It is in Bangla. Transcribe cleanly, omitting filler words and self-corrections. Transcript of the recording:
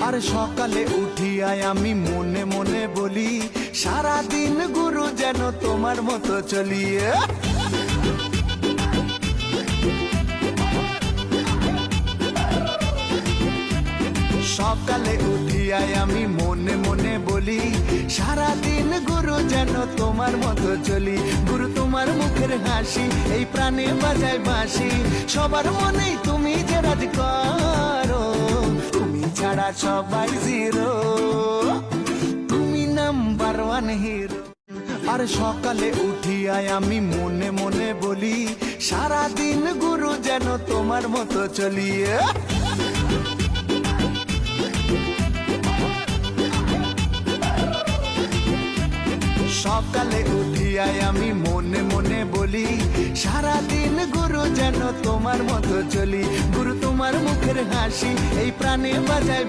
আর সকালে উঠিয়াই আমি মনে মনে বলি, সারাদিন গুরু যেন তোমার মতো চলিয়ে। সকালে উঠিয়াই আমি মনে মনে বলি, সারাদিন গুরু যেন তোমার মতো চলি। গুরু তোমার মুখের হাসি, এই প্রাণে বাজায় বাঁশি, সবার মনেই তুমি যে রাজ করো, তুমি ছাড়া সবাই জিরো, তুমি নাম্বার ওয়ান হিরো। আর সকালে উঠিয়াই আমি মনে মনে বলি, সারাদিন গুরু যেন তোমার মতো চলিয়ে। সকালে উঠিয়াই আমি মনে মনে বলি, সারাদিন গুরু যেন তোমার মতো চলি। গুরু তোমার মুখের হাসি, এই প্রাণে বাজায়